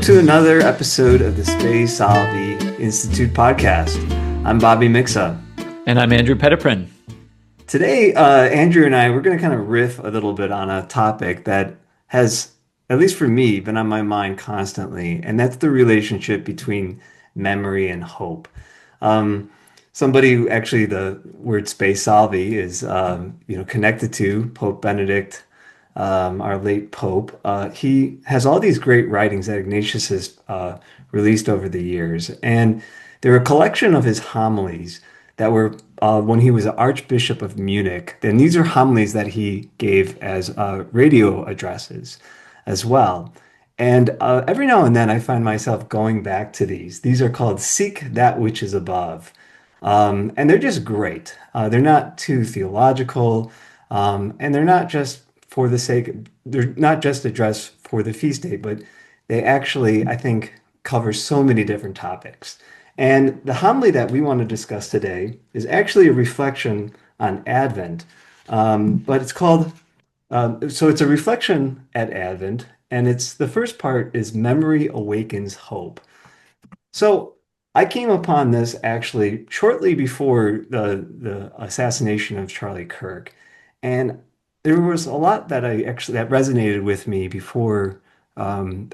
to another episode of the Spe Salvi Institute Podcast. I'm Bobby Mixa. And I'm Andrew Petiprin. Today, Andrew and I, we're going to kind of riff a little bit on a topic that has, at least for me, been on my mind constantly, and that's the relationship between memory and hope. Somebody who actually the word Spe Salvi is, connected to Pope Benedict, our late Pope. He has all these great writings that Ignatius has released over the years, and they're a collection of his homilies that were when he was Archbishop of Munich. Then these are homilies that he gave as radio addresses as well. And every now and then I find myself going back to these. These are called Seek That Which Is Above. And they're just great. They're not too theological, and they're not just for the sake, they're not just addressed for the feast day, but they actually, I think, cover so many different topics. And the homily that we want to discuss today is actually a reflection on Advent, but it's called, so it's a reflection at Advent, and it's the first part is Memory Awakens Hope. So I came upon this actually shortly before the assassination of Charlie Kirk, and there was a lot that that resonated with me before the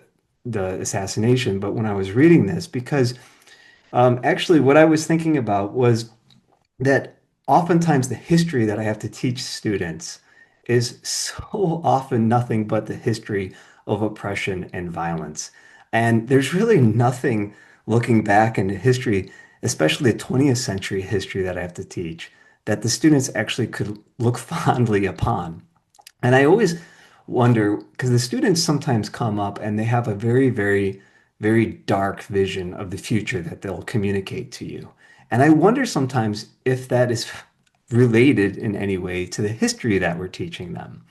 assassination, but when I was reading this, because actually what I was thinking about was that oftentimes the history that I have to teach students is so often nothing but the history of oppression and violence. And there's really nothing looking back into history, especially the 20th century history that I have to teach, that the students actually could look fondly upon. And I always wonder, because the students sometimes come up and they have a very, very, very dark vision of the future that they'll communicate to you. And I wonder sometimes if that is related in any way to the history that we're teaching them.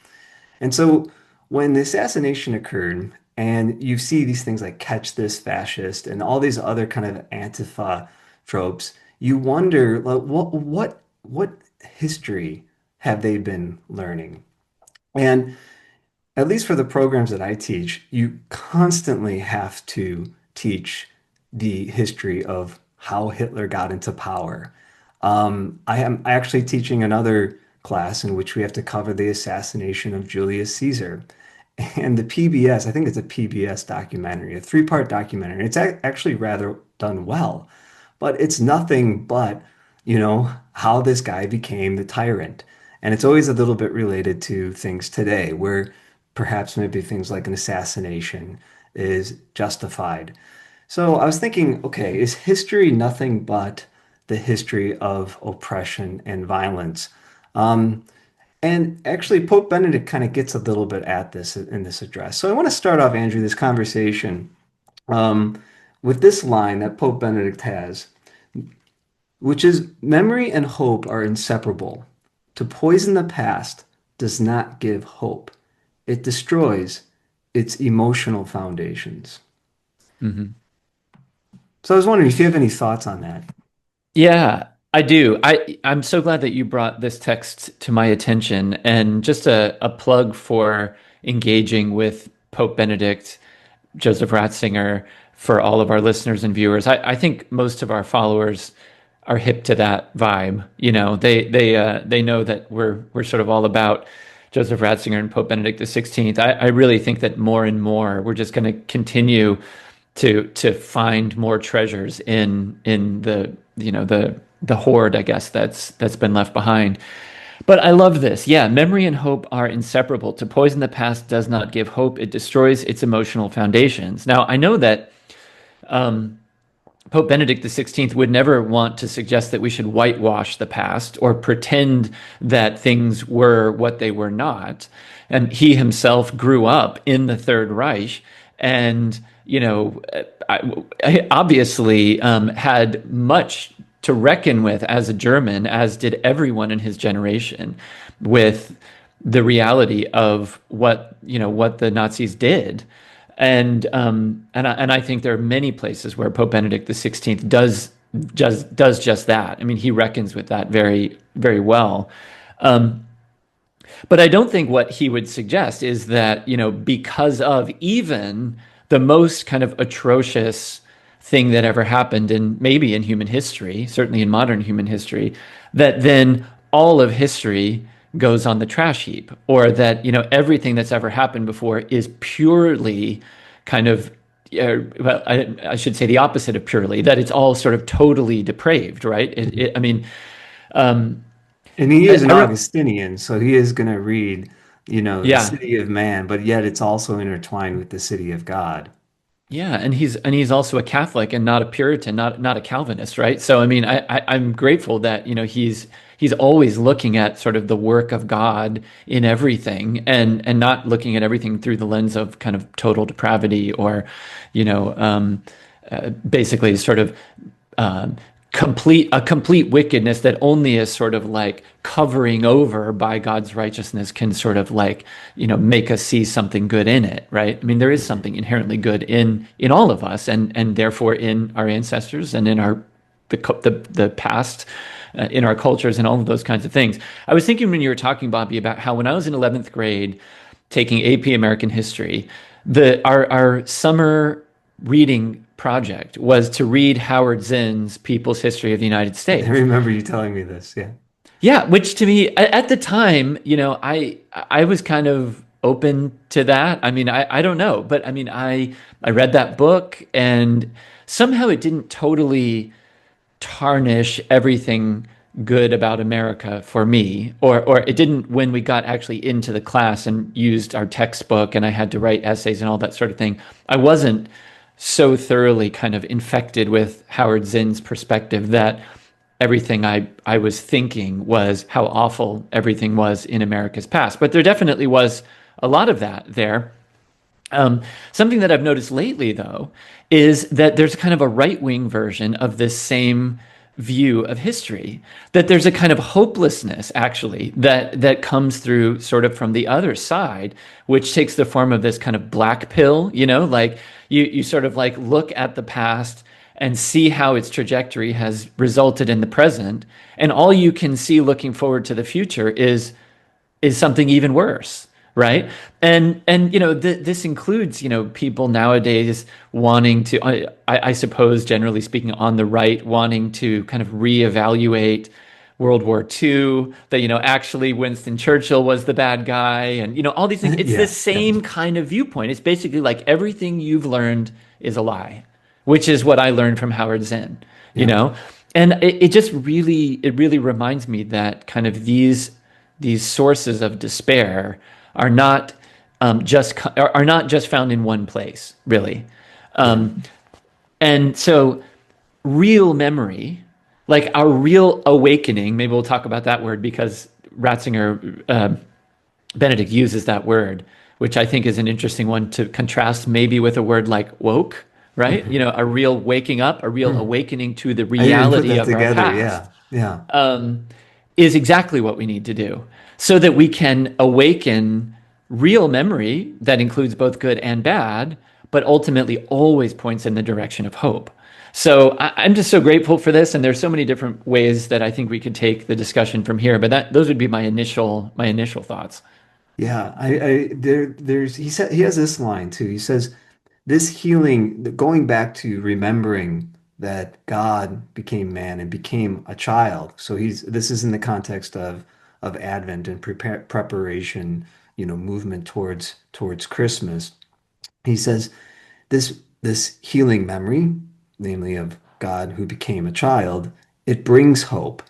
And so when the assassination occurred, and you see these things like catch this fascist and all these other kind of Antifa tropes, you wonder, like, what history have they been learning? And at least for the programs that I teach, you constantly have to teach the history of how Hitler got into power. I am actually teaching another class in which we have to cover the assassination of Julius Caesar. And the PBS, I think it's a PBS documentary, a three-part documentary. It's actually rather done well, but it's nothing but, how this guy became the tyrant. And it's always a little bit related to things today where perhaps maybe things like an assassination is justified. So I was thinking, okay, is history nothing but the history of oppression and violence? And actually, Pope Benedict kind of gets a little bit at this in this address. So I want to start off, Andrew, this conversation with this line that Pope Benedict has, which is, memory and hope are inseparable. To poison the past does not give hope. It destroys its emotional foundations. Mm-hmm. So I was wondering if you have any thoughts on that. Yeah, I do. I'm so glad that you brought this text to my attention, and just a plug for engaging with Pope Benedict, Joseph Ratzinger, for all of our listeners and viewers. I think most of our followers are hip to that vibe. They know that we're sort of all about Joseph Ratzinger and Pope Benedict XVI. I really think that more and more we're just going to continue to find more treasures in the hoard, I guess, that's been left behind. But I love this. Yeah, memory and hope are inseparable. To poison the past does not give hope. It destroys its emotional foundations. Now, I know that Pope Benedict XVI would never want to suggest that we should whitewash the past or pretend that things were what they were not. And he himself grew up in the Third Reich, and I obviously had much to reckon with as a German, as did everyone in his generation, with the reality of what the Nazis did. And I think there are many places where Pope Benedict XVI does just that. I mean, he reckons with that very, very well. But I don't think what he would suggest is that, because of even the most kind of atrocious thing that ever happened in maybe in human history, certainly in modern human history, that then all of history goes on the trash heap, or that, everything that's ever happened before is purely kind of, well, I should say the opposite of purely, that it's all sort of totally depraved, right? I mean, um, And he is an I re- Augustinian, so he is going to read, the yeah, city of man, but yet it's also intertwined with the city of God. yeah, and he's also a Catholic and not a Puritan, not a Calvinist, right? So I mean, I'm grateful that he's always looking at sort of the work of God in everything, and not looking at everything through the lens of kind of total depravity, or you know um, basically sort of um, complete wickedness that only is sort of like covering over by God's righteousness can sort of like make us see something good in it, right? I mean, there is something inherently good in all of us, and therefore in our ancestors and in our the past, in our cultures and all of those kinds of things. I was thinking when you were talking, Bobby, about how when I was in 11th grade taking AP American history, the our summer reading project was to read Howard Zinn's People's History of the United I States. remember you telling me this. Yeah. Yeah, which to me at the time, I was kind of open to that. I mean, I don't know, but I mean, I read that book, and somehow it didn't totally tarnish everything good about America for me, or it didn't when we got actually into the class and used our textbook and I had to write essays and all that sort of thing. I wasn't so thoroughly kind of infected with Howard Zinn's perspective that everything I was thinking was how awful everything was in America's past. But there definitely was a lot of that there. Something that I've noticed lately, though, is that there's kind of a right-wing version of this same view of history. That there's a kind of hopelessness, actually, that comes through sort of from the other side, which takes the form of this kind of black pill. Like you sort of like look at the past and see how its trajectory has resulted in the present, and all you can see looking forward to the future is something even worse, right? And this includes people nowadays wanting to, I suppose generally speaking on the right, wanting to kind of reevaluate World War II, that actually Winston Churchill was the bad guy, and all these things. It's the Yeah. Yeah. same kind of viewpoint. It's basically like everything you've learned is a lie, which is what I learned from Howard Zinn, you Yeah. know? And it really reminds me that kind of these sources of despair are not are not just found in one place, really. Yeah. Um, and so real memory, like our real awakening, maybe we'll talk about that word because Ratzinger, Benedict uses that word, which I think is an interesting one to contrast maybe with a word like woke, right? Mhm. A real waking up, a real Hmm. awakening to the I didn't put reality that of our together. past, Yeah. Yeah. is exactly what we need to do so that we can awaken real memory that includes both good and bad, but ultimately always points in the direction of hope. So I'm just so grateful for this, and there's so many different ways that I think we could take the discussion from here. But those would be my initial thoughts. Yeah. There's, he said, he has this line too. He says, this healing, going back to remembering that God became man and became a child. So this is in the context of Advent and preparation, movement towards Christmas. He says this healing memory, namely of God who became a child, it brings hope.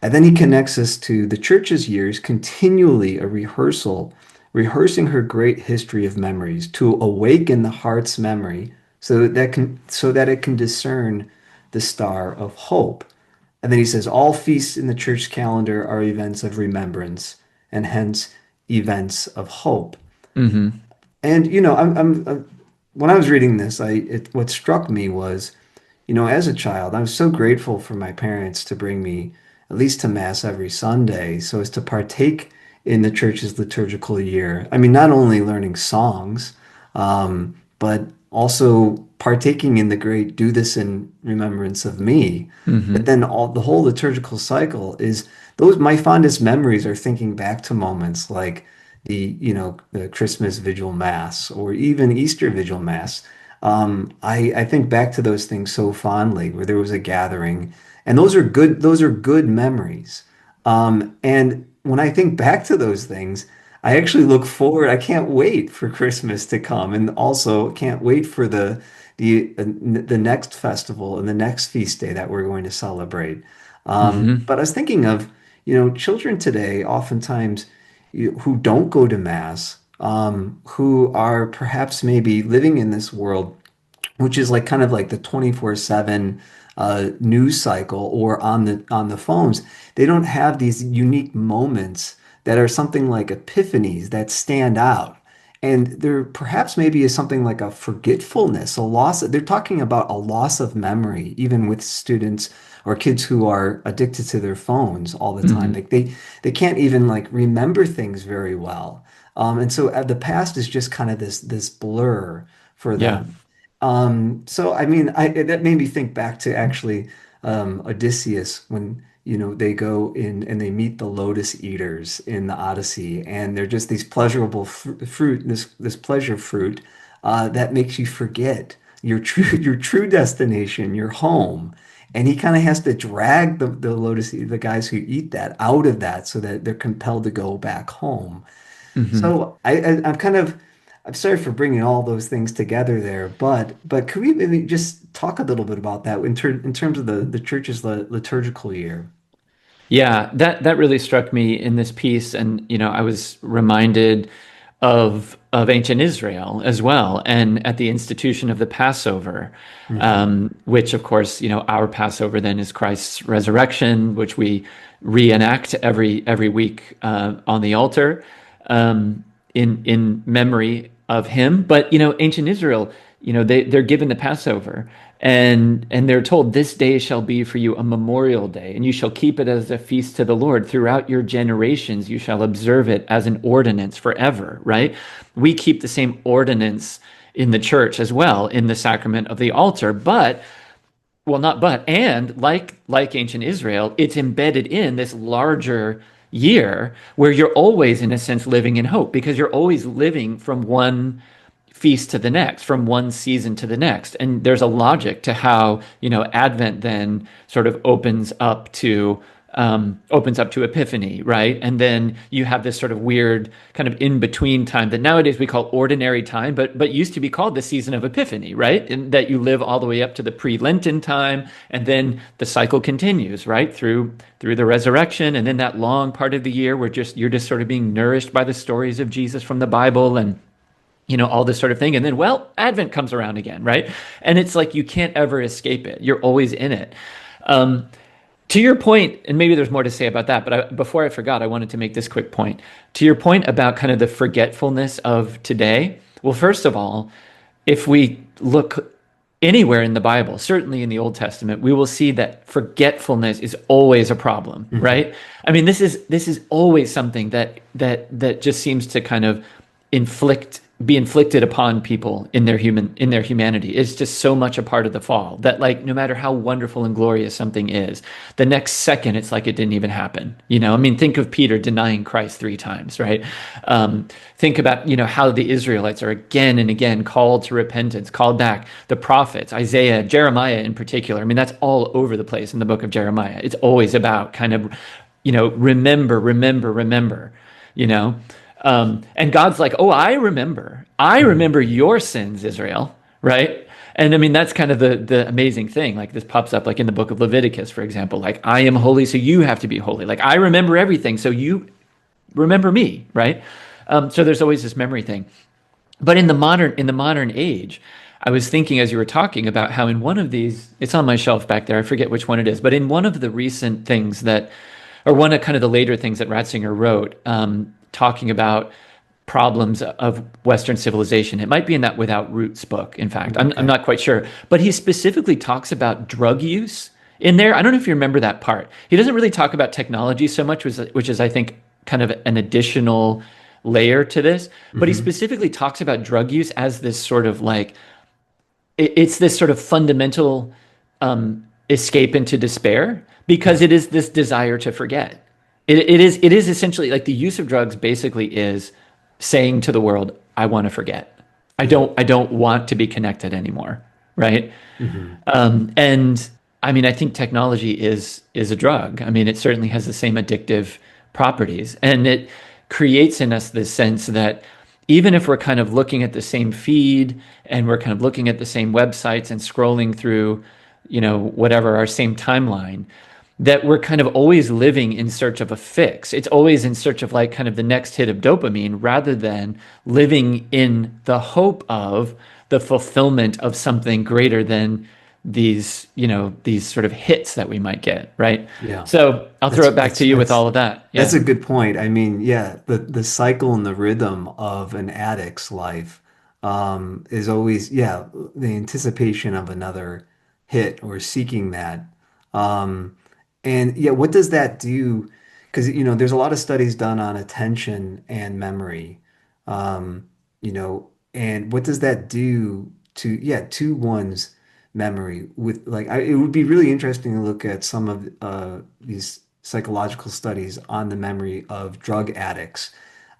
And then he connects us to the church's years, continually a rehearsing her great history of memories to awaken the heart's memory so that it can discern the star of hope. And then he says, all feasts in the church calendar are events of remembrance and hence events of hope. Hmm. And when I was reading this, what struck me was, as a child, I was so grateful for my parents to bring me at least to mass every Sunday, so as to partake in the church's liturgical year. I mean, not only learning songs, but also partaking in the great "Do this in remembrance of me." But Hmm. then the whole liturgical cycle is those. My fondest memories are thinking back to moments like the Christmas Vigil Mass or even Easter Vigil Mass. I think back to those things so fondly where there was a gathering, and those are good memories. And when I think back to those things, I actually look forward. I can't wait for Christmas to come, and also can't wait for the next festival and the next feast day that we're going to celebrate. Hmm. But I was thinking of, children today, oftentimes who don't go to mass, who are perhaps maybe living in this world, which is like kind of like the 24/7 news cycle or on the phones. They don't have these unique moments that are something like epiphanies that stand out. And there perhaps maybe is something like a forgetfulness, a loss. They're talking about a loss of memory, even with students or kids who are addicted to their phones all the time. Hmm. Like they can't even like remember things very well. And so the past is just kind of this blur for Yeah. them. So I mean, that made me think back to actually Odysseus when they go in and they meet the lotus eaters in the Odyssey, and they're just these pleasurable fruit, this pleasure fruit that makes you forget your true destination, your home. And he kind of has to drag the guys who eat that out of that so that they're compelled to go back home. Hmm. So I'm sorry for bringing all those things together there, but could we maybe just talk a little bit about that in terms of the church's liturgical year? Yeah, that really struck me in this piece, and I was reminded of ancient Israel as well, and at the institution of the Passover, Hmm. which of course our Passover then is Christ's resurrection, which we reenact every week on the altar in memory of him. But ancient Israel, they're given the Passover, and they're told, this day shall be for you a memorial day, and you shall keep it as a feast to the Lord throughout your generations. You shall observe it as an ordinance forever, right? We keep the same ordinance in the church as well in the sacrament of the altar, but well, not but, and like ancient Israel, it's embedded in this larger year where you're always, in a sense, living in hope, because you're always living from one feast to the next, from one season to the next. And there's a logic to how, Advent then sort of opens up to Epiphany, right? And then you have this sort of weird kind of in between time that nowadays we call ordinary time, but used to be called the season of Epiphany, right? And that you live all the way up to the pre-Lenten time, and then the cycle continues, right? Through the resurrection, and then that long part of the year where you're just sort of being nourished by the stories of Jesus from the Bible, and all this sort of thing. And then, well, Advent comes around again, right? And it's like you can't ever escape it. You're always in it. Um, to your point, and maybe there's more to say about that, but before I forgot, I wanted to make this quick point. To your point about kind of the forgetfulness of today, well, first of all, if we look anywhere in the Bible, certainly in the Old Testament, we will see that forgetfulness is always a problem, Hmm. right? I mean, this is always something that just seems to kind of be inflicted upon people in their humanity. It's just so much a part of the fall that, like, no matter how wonderful and glorious something is, the next second it's like it didn't even happen. I mean, think of Peter denying Christ 3 times, right? Think about how the Israelites are again and again called to repentance, called back. The prophets, Isaiah, Jeremiah in particular. I mean, that's all over the place in the book of Jeremiah. It's always about kind of remember, remember, remember. You know, and God's like, oh, I Hmm. remember your sins, Israel, right? And I mean, that's kind of the amazing thing. Like, this pops up like in the book of Leviticus, for example, like, I am holy, so you have to be holy. Like, I remember everything, so you remember me, right? So there's always this memory thing. But in the modern age, I was thinking as you were talking about how in one of these, it's on my shelf back there, I forget which one it is, but in one of the recent things that, or one of kind of the later things that Ratzinger wrote, talking about problems of Western civilization. It might be in that Without Roots book, in fact. I'm Okay. not quite sure. But he specifically talks about drug use in there. I don't know if you remember that part. He doesn't really talk about technology so much, which is, I think, kind of an additional layer to this. But he Hmm. specifically talks about drug use as this sort of like, it's this sort of fundamental escape into despair, because Yeah. it is this desire to forget. It is essentially like the use of drugs basically is saying to the world, I want to forget. I don't want to be connected anymore, right? Hmm. And I mean, I think technology is a drug. I mean, it certainly has the same addictive properties, and it creates in us this sense that even if we're kind of looking at the same feed and we're kind of looking at the same websites and scrolling through, whatever our same timeline, that we're kind of always living in search of a fix. It's always in search of like kind of the next hit of dopamine rather than living in the hope of the fulfillment of something greater than these sort of hits that we might get, right? Yeah. So I'll throw That's it back that's to you with that's all of that. that's Yeah. a good point. I mean, yeah, the cycle and the rhythm of an addict's life is always, yeah, the anticipation of another hit or seeking that. Um, and yeah, what does that do? Because there's a lot of studies done on attention and memory. And what does that do to one's memory with it would be really interesting to look at some of these psychological studies on the memory of drug addicts.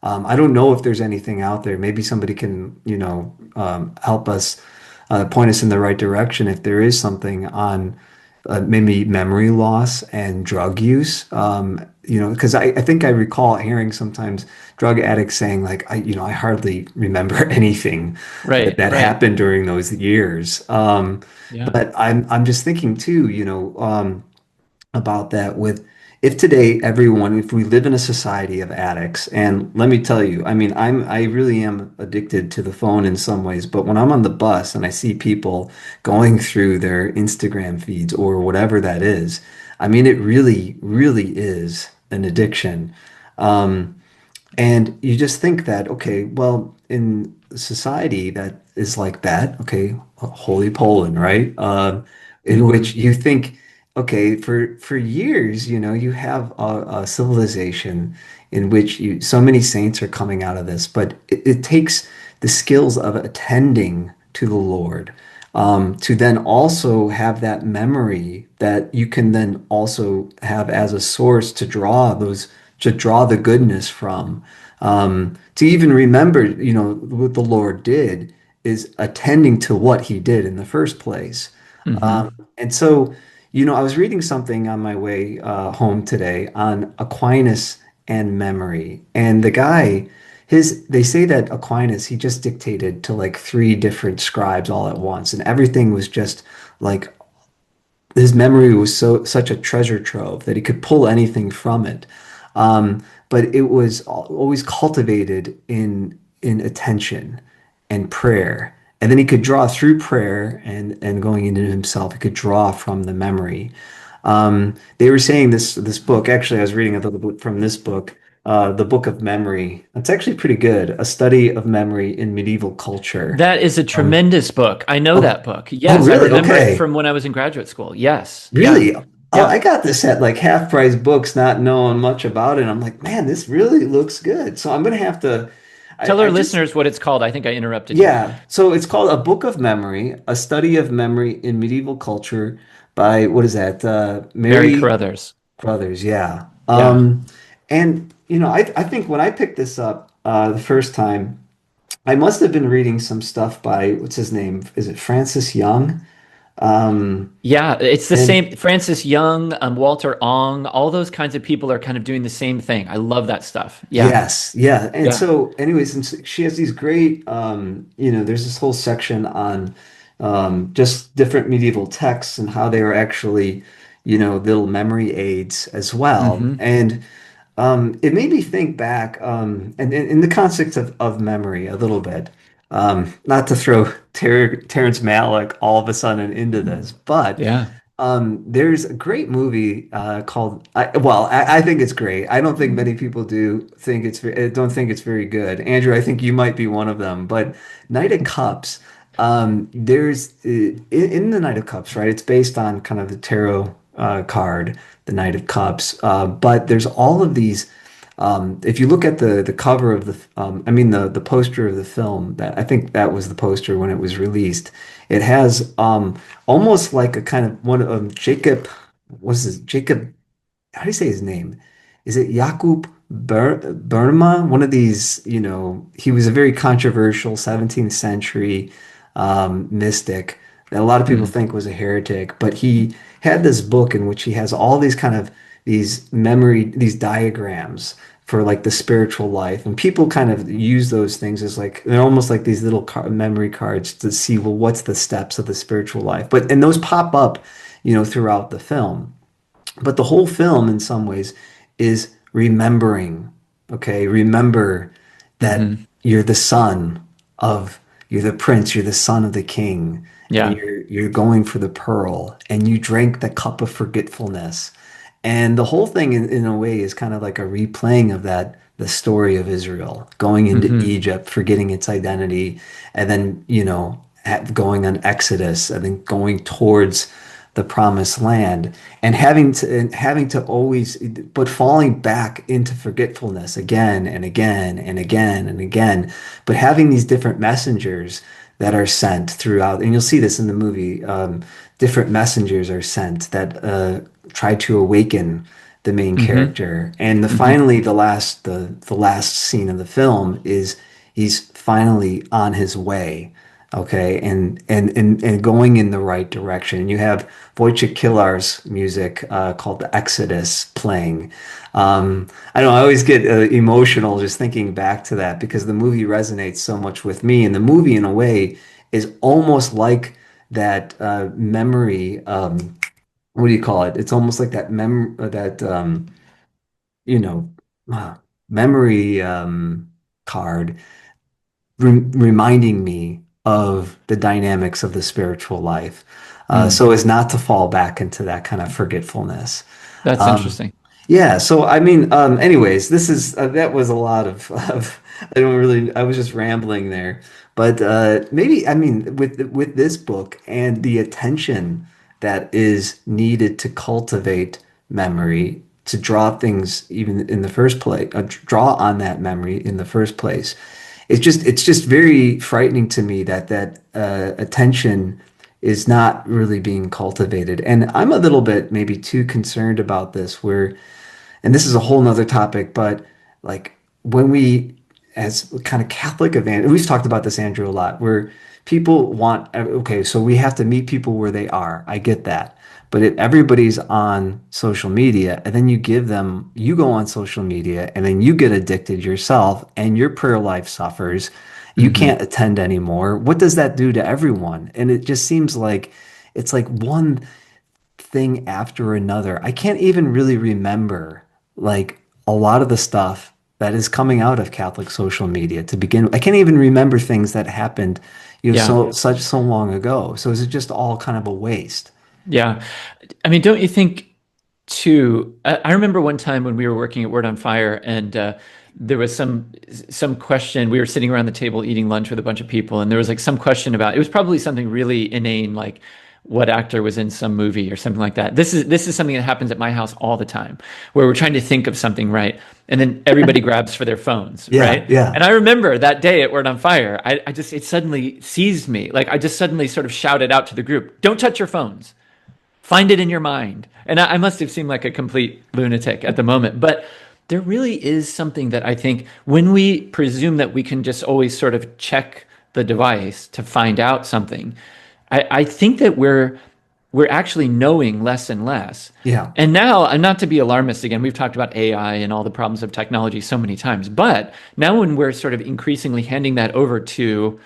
I don't know if there's anything out there. Maybe somebody can, help us point us in the right direction if there is something on maybe memory loss and drug use. Because I think I recall hearing sometimes drug addicts saying like, I hardly remember anything Right, that right. happened during those years. Yeah. But I'm just thinking too, about that with if today everyone, if we live in a society of addicts, and let me tell you, I mean, I really am addicted to the phone in some ways, but when I'm on the bus and I see people going through their Instagram feeds or whatever that is, I mean, it really, really is an addiction. Um, and you just think that, okay, well, in society that is like that, okay, Holy Poland, right? In which Hmm. you think, okay, for years, you have a civilization in which so many saints are coming out of this, but it takes the skills of attending to the Lord, to then also have that memory that you can then also have as a source to draw the goodness from, to even remember, what the Lord did is attending to what he did in the first place. Hmm. And so, I was reading something on my way home today on Aquinas and memory. And the guy, they say that Aquinas, he just dictated to like three different scribes all at once. And everything was just like his memory was such a treasure trove that he could pull anything from it. But it was always cultivated in attention and prayer. And then he could draw through prayer and going into himself, he could draw from the memory. They were saying this book, actually, I was reading a little bit from this book, the Book of Memory. It's actually pretty good, a study of memory in medieval culture. That is a Um, tremendous book. I know oh, that book. oh, Yes, I really? remember it Okay. from when I was in graduate school. Yes. Yeah. Really? I Yep. got this at like half price books, not knowing much about it. I'm like, man, this really looks good. So I'm gonna have to. Tell I our just listeners what it's called. I think I interrupted you. Yeah. So it's called A Book of Memory, a study of memory in medieval culture by what is that? Mary Mary Carruthers. Brothers. Yeah. Yeah. And I think when I picked this up the first time, I must have been reading some stuff by what's his name? Is it Francis Young? Um, Yeah, it's the and same. Francis Young, Walter Ong, all those kinds of people are kind of doing the same thing. I love that stuff. Yeah. Yes, yeah. And Yeah. so anyways, and so she has these great there's this whole section on just different medieval texts and how they are actually, little memory aids as well. Hmm. And it made me think back and in the context of memory a little bit. Not to throw Terrence Malick all of a sudden into this, but Yeah. there's a great movie called I think it's great. I don't think many people do think don't think it's very good. Andrew, I think you might be one of them. But Knight of Cups, there's in the Knight of Cups, right? It's based on kind of the tarot card, the Knight of Cups. But there's all of these. If you look at the cover of I mean the poster of the film, that I think that was the poster when it was released. It has almost like a kind of Jacob. What's this? Jacob? How do you say his name? Is it Jakub Burma, one of these, he was a very controversial 17th century mystic that a lot of people Mm, think was a heretic, but he had this book in which he has all these kind of these diagrams for like the spiritual life, and people kind of use those things as like they're almost like these little memory cards to see, well, what's the steps of the spiritual life, and those pop up, throughout the film. But the whole film, in some ways, is remembering. Okay, remember that hmm. you're the son of, you're the prince, you're the son of the king, and Yeah. you're going for the pearl, and you drank the cup of forgetfulness. And the whole thing, in a way, is kind of like a replaying of that, the story of Israel going into Hmm. Egypt, forgetting its identity, and then, going on Exodus, and then going towards the promised land, and having to always, but falling back into forgetfulness again and again and again and again, but having these different messengers that are sent throughout, and you'll see this in the movie. Different messengers are sent that try to awaken the main Hmm. character, and Hmm. finally the last scene of the film is he's finally on his way. Okay, and going in the right direction. You have Wojciech Kilar's music called The Exodus playing. I don't know, I always get emotional just thinking back to that because the movie resonates so much with me. And the movie, in a way, is almost like that memory. What do you call it? It's almost like that you know uh, memory card reminding me of the dynamics of the spiritual life, Mm. so as not to fall back into that kind of forgetfulness. That's Um, interesting. yeah, so I mean, anyways, this is that was a lot of I don't really, I was just rambling there, but maybe, I mean, with this book and the attention that is needed to cultivate memory, to draw things even in the first place, draw on that memory in the first place. It's just very frightening to me that attention is not really being cultivated. And I'm a little bit maybe too concerned about this, where, and this is a whole nother topic, but like when we, as kind of Catholic evangelists, we've talked about this, Andrew, a lot, where people want, okay, so we have to meet people where they are. I get that. But everybody's on social media, and then you go on social media, and then you get addicted yourself, and your prayer life suffers. You Hmm. can't attend anymore. What does that do to everyone? And it just seems like it's like one thing after another. I can't even really remember like a lot of the stuff that is coming out of Catholic social media to begin with. I can't even remember things that happened, Yeah. so long ago. So is it just all kind of a waste? Yeah. I mean, don't you think too? I remember one time when we were working at Word on Fire, and there was some question. We were sitting around the table eating lunch with a bunch of people, and there was like some question about. It was probably something really inane, like what actor was in some movie or something like that. This is something that happens at my house all the time, where we're trying to think of something, right? And then everybody grabs for their phones, Yeah, right? yeah. And I remember that day at Word on Fire, I just it suddenly seized me. Like I just suddenly sort of shouted out to the group, "Don't touch your phones." Find it in your mind. And I must have seemed like a complete lunatic at the moment, but there really is something that I think when we presume that we can just always sort of check the device to find out something, I think that we're actually knowing less and less. Yeah. And now, and not to be alarmist again, we've talked about AI and all the problems of technology so many times, but now when we're sort of increasingly handing that over to,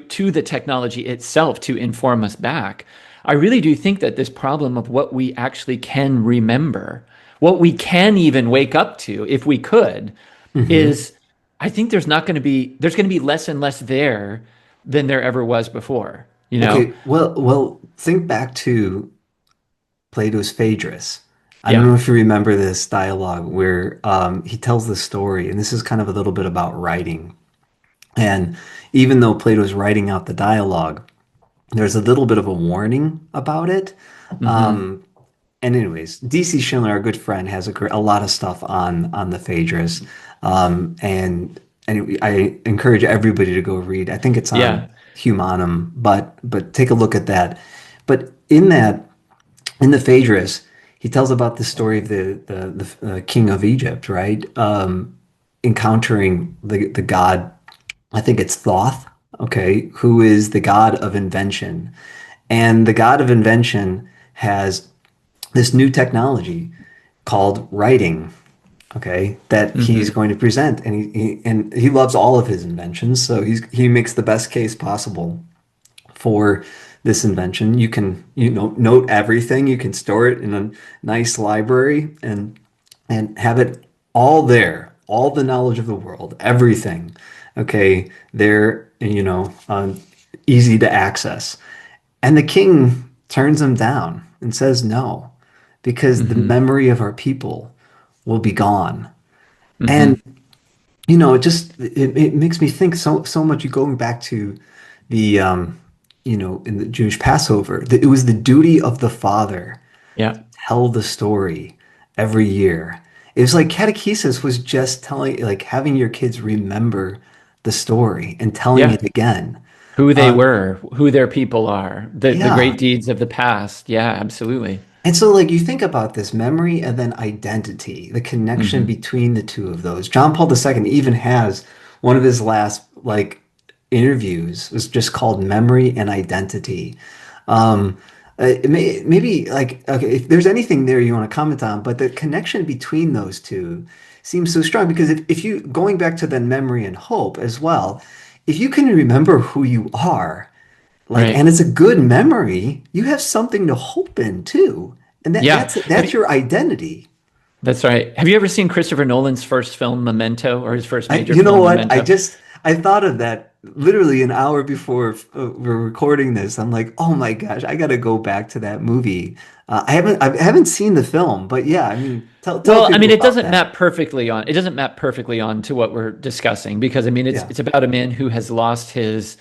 to the technology itself to inform us back, I really do think that this problem of what we actually can remember, what we can even wake up to, if we could, Hmm. is I think there's going to be less and less there than there ever was before, you know? Okay, well, think back to Plato's Phaedrus. I don't Yeah. know if you remember this dialogue where he tells the story, and this is kind of a little bit about writing. And even though Plato's writing out the dialogue, there's a little bit of a warning about it. Hmm. Um, and anyways, DC Schindler, our good friend, has a lot of stuff on the Phaedrus, and I encourage everybody to go read. I think it's on Yeah. Humanum, but take a look at that. But in the Phaedrus, he tells about the story of the king of Egypt, right? Encountering the god, I think it's Thoth, okay, who is the god of invention. And the god of invention has this new technology called writing, okay, that he's Hmm. going to present, and he loves all of his inventions, so he makes the best case possible for this invention. You can, note everything. You can store it in a nice library and have it all there, all the knowledge of the world, everything, okay, there, easy to access. And the king turns him down and says no, because the Hmm. memory of our people will be gone. And Hmm. it makes me think so much. Going back to the in the Jewish Passover, that it was the duty of the father Yeah. to tell the story every year. It was like catechesis was just telling, like having your kids remember the story and telling Yeah. it again. Who they Um, were, who their people are, the yeah. great deeds of the past. Yeah, absolutely. And so, like, you think about this memory and then identity, the connection Hmm. between the two of those. John Paul II even has one of his last, like, interviews was just called Memory and Identity. Um, maybe, like, okay, if there's anything there you want to comment on, but the connection between those two seems so strong because if you, going back to then memory and hope as well, if you can remember who you are, like, and Right. it's a good memory, you have something to hope in too. And that Yeah. that's that's your identity. That's right. Have you ever seen Christopher Nolan's first film, Memento, or his first major You know film, what? Memento? I thought of that literally an hour before we're recording this. I'm like, oh my gosh, I got to go back to that movie. I haven't seen the film, but yeah, I mean, tell Well, I mean, people it about doesn't that. map perfectly on. It doesn't map perfectly on to what we're discussing because I mean, Yeah. it's about a man who has lost his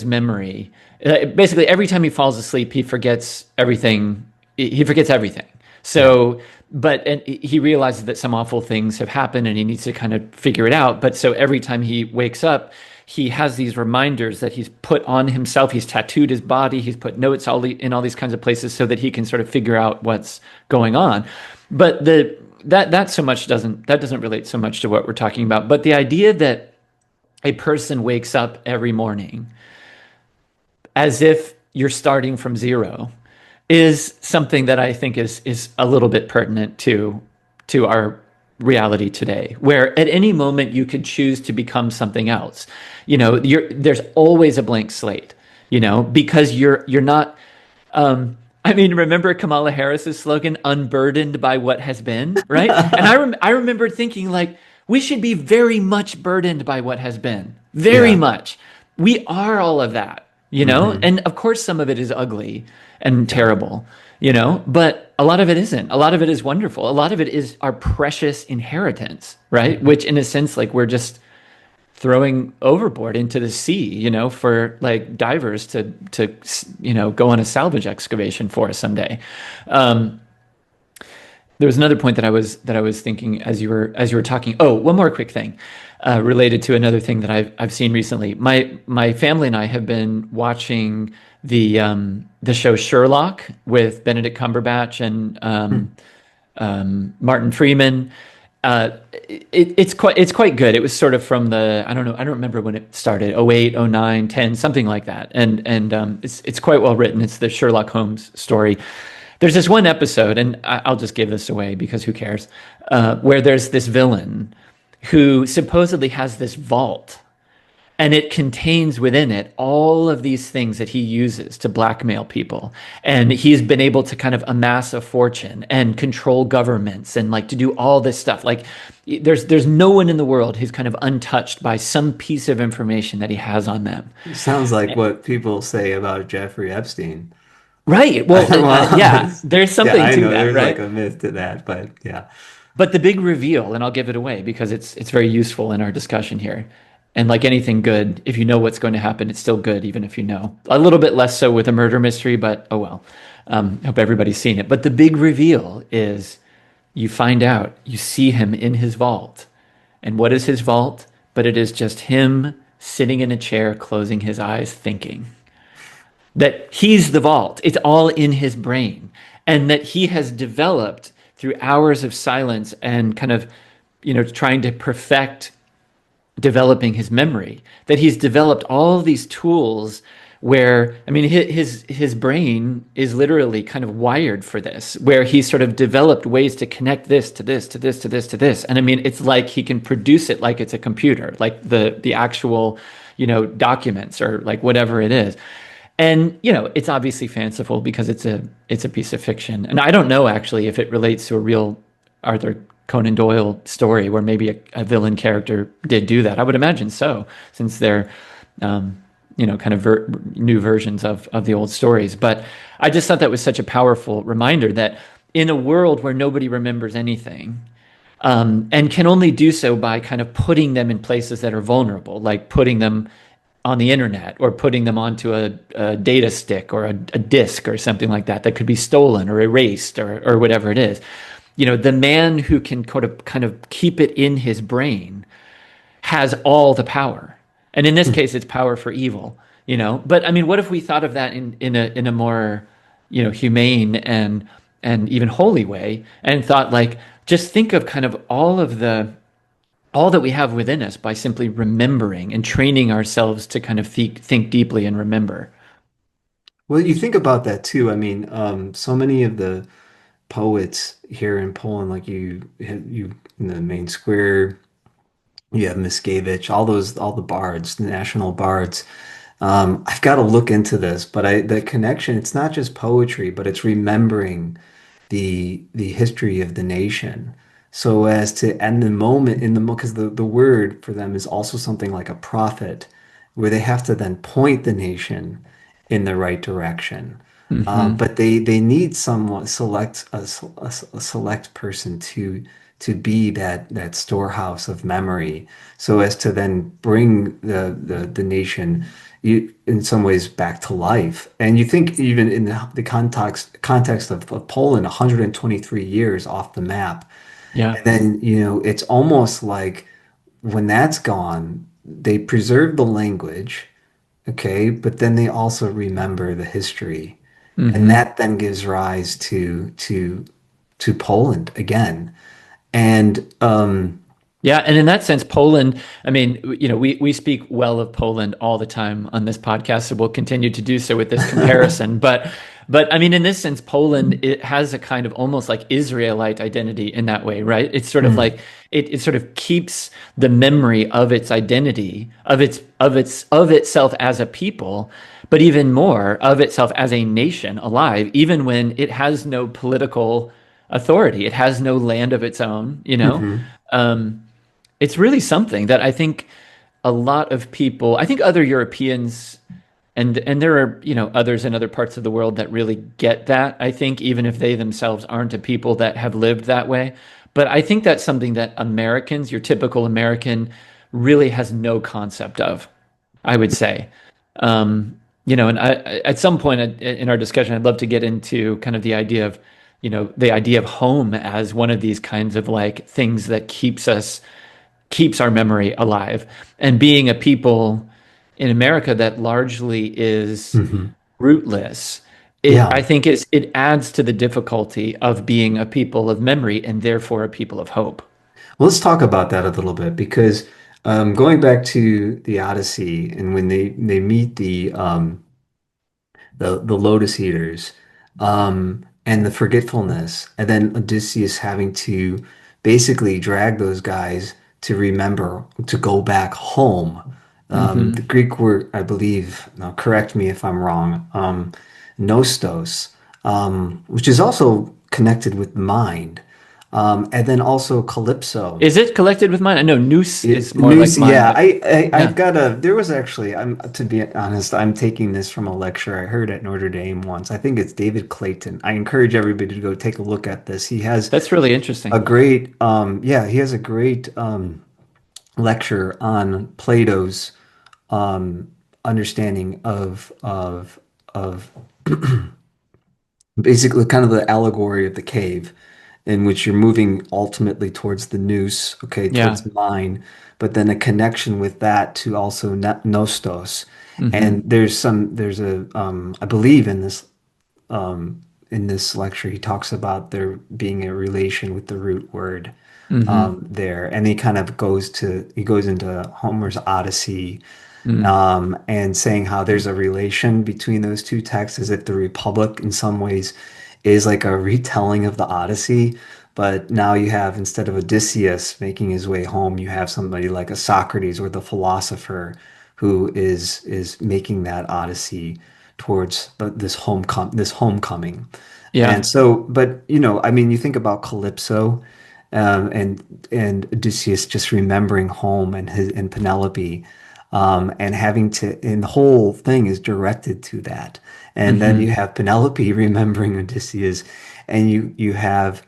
memory. Basically, every time he falls asleep, he forgets everything. He forgets everything. Yeah. So, but and he realizes that some awful things have happened, and he needs to kind of figure it out. But so every time he wakes up, he has these reminders that he's put on himself. He's tattooed his body. He's put notes in all these kinds of places so that he can sort of figure out what's going on. But that doesn't relate so much to what we're talking about. But the idea that a person wakes up every morning as if you're starting from zero is something that I think is a little bit pertinent to our reality today, where at any moment you could choose to become something else. There's always a blank slate, because you're not I mean, remember Kamala Harris's slogan, unburdened by what has been, right? And I remember thinking like we should be very much burdened by what has been. Very Yeah. much. We are all of that, Hmm. And of course some of it is ugly and Yeah. terrible, but a lot of it isn't. A lot of it is wonderful. A lot of it is our precious inheritance, right? Hmm. Which in a sense like we're just throwing overboard into the sea, for like divers to go on a salvage excavation for us someday. Um, there was another point that I was thinking as you were talking. Oh, one more quick thing related to another thing that I've seen recently. My family and I have been watching the show Sherlock with Benedict Cumberbatch and Martin Freeman. It's quite good. It was sort of from I don't remember when it started, 08, 09, 10, something like that. And it's quite well written. It's the Sherlock Holmes story. There's this one episode, and I'll just give this away because who cares, where there's this villain who supposedly has this vault and it contains within it all of these things that he uses to blackmail people. And he's been able to kind of amass a fortune and control governments and like to do all this stuff. Like there's no one in the world who's kind of untouched by some piece of information that he has on them. Sounds like what people say about Jeffrey Epstein. Right. Well, Well, yeah, there's yeah, something I to know that, there's like right? a myth to that, but yeah. But the big reveal, and I'll give it away because it's very useful in our discussion here. And like anything good, if you know what's going to happen, it's still good, even if you know. A little bit less so with a murder mystery, but oh well. Hope everybody's seen it. But the big reveal is you find out, you see him in his vault. And what is his vault? But it is just him sitting in a chair, closing his eyes, thinking that he's the vault. It's all in his brain. and that he has developed through hours of silence and kind of, trying to perfect developing his memory, that he's developed all of these tools where, I mean, his brain is literally kind of wired for this, where he's sort of developed ways to connect this to this to this to this to this. And I mean, it's like he can produce it like it's a computer, like the actual, documents or like whatever it is. And it's obviously fanciful because it's a piece of fiction. And I don't know actually if it relates to a real Arthur Conan Doyle story where maybe a villain character did do that. I would imagine so, since they're kind of new versions of the old stories. But I just thought that was such a powerful reminder that in a world where nobody remembers anything, and can only do so by kind of putting them in places that are vulnerable, like putting them on the internet or putting them onto a data stick or a disk or something like that could be stolen or erased or whatever it is. The man who can kind of keep it in his brain has all the power. And in this case, it's power for evil. But I mean, what if we thought of that in a more, humane and even holy way, and thought like, just think of kind of all that we have within us by simply remembering and training ourselves to kind of think deeply and remember. Well, you think about that too. I mean, so many of the poets here in Poland, like you in the main square, you have Mickiewicz, all the bards, the national bards. I've got to look into this, but the connection, it's not just poetry, but it's remembering the history of the nation. So as to end the moment in the because the word for them is also something like a prophet, where they have to then point the nation in the right direction. Hmm. But they need someone select a select person to be that storehouse of memory, so as to then bring the nation in some ways back to life. And you think even in the context of Poland, 123 years off the map, Yeah. and then it's almost like when that's gone, they preserve the language, okay, but then they also remember the history, and Hmm. that then gives rise to Poland again. And Yeah, and in that sense, Poland, I mean, we speak well of Poland all the time on this podcast, so we'll continue to do so with this comparison. But I mean, in this sense, Poland, it has a kind of almost like Israelite identity in that way, right? It's sort of mm, like it sort of keeps the memory of its identity, of itself as a people, but even more of itself as a nation alive, even when it has no political authority. It has no land of its own. mhm, Um, it's really something that I think a lot of people, I think other Europeans and there are, others in other parts of the world that really get that, I think, even if they themselves aren't a people that have lived that way. But I think that's something that Americans, your typical American, really has no concept of, I would say. And at some point in our discussion, I'd love to get into kind of the idea of home as one of these kinds of like things that keeps our memory alive. And being a people in America that largely is mhm. rootless, I Yeah. think it adds to the difficulty of being a people of memory and therefore a people of hope. Well, let's talk about that a little bit because going back to the Odyssey and when they meet the Lotus Eaters, and the forgetfulness, and then Odysseus having to basically drag those guys to remember to go back home. The Hmm. Greek word, I believe, now correct me if I'm wrong, nostos, which is also connected with mind, and then also calypso. Is it collected with mind? I know noose is more like News, mind, yeah. but I've yeah, got there was actually, to be honest, I'm taking this from a lecture I heard at Notre Dame once. I think it's David Clayton. I encourage everybody to go take a look at this. He has that's really a interesting. great, yeah, he has a great lecture on Plato's understanding of basically kind of the allegory of the cave, in which you're moving ultimately towards the nous, okay, towards Yeah. the mind, but then a connection with that to also nostos. And Hmm. there's a I believe in this in this lecture, he talks about there being a relation with the root word Hmm. there, and he goes into Homer's Odyssey, Mm. and saying how there's a relation between those two texts, as if the Republic in some ways is like a retelling of the Odyssey. But now you have, instead of Odysseus making his way home, you have somebody like a Socrates or the philosopher who is making that Odyssey towards this homecoming. And Yeah. so, but you know, I mean, you think about Calypso, and Odysseus just remembering home and Penelope, and having to, and the whole thing is directed to that. And then you Hmm. have Penelope remembering Odysseus, and you have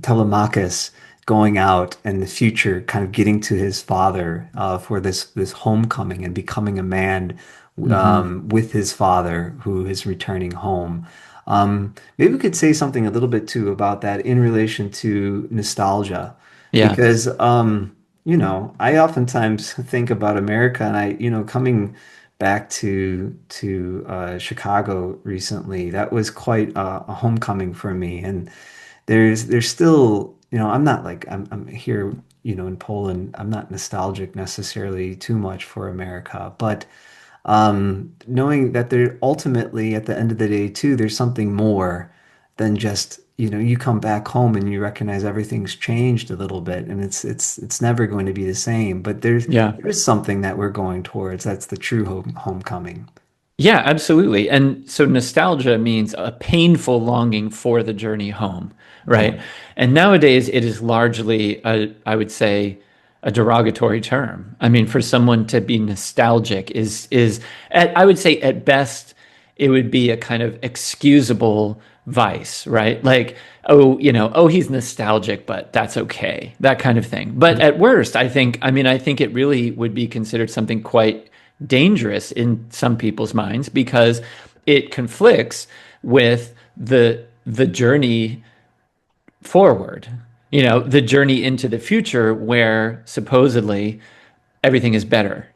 Telemachus going out in the future, kind of getting to his father for this homecoming and becoming a man Hmm. with his father who is returning home. Maybe we could say something a little bit too about that in relation to nostalgia, Yeah. because you know, I oftentimes think about America, and coming back to Chicago recently, that was quite a homecoming for me. And there's still, I'm not like I'm here, in Poland. I'm not nostalgic necessarily too much for America, but knowing that there ultimately at the end of the day too, there's something more than just, you come back home and you recognize everything's changed a little bit, and it's never going to be the same. But Yeah. there is something that we're going towards. That's the true homecoming. Yeah, absolutely. And so nostalgia means a painful longing for the journey home, Yeah. right? And nowadays it is largely I would say, a derogatory term. I mean, for someone to be nostalgic I would say at best it would be a kind of excusable vice, right? Like, oh, oh, he's nostalgic, but that's okay, that kind of thing. But at worst, I think it really would be considered something quite dangerous in some people's minds because it conflicts with the journey forward, the journey into the future where supposedly everything is better,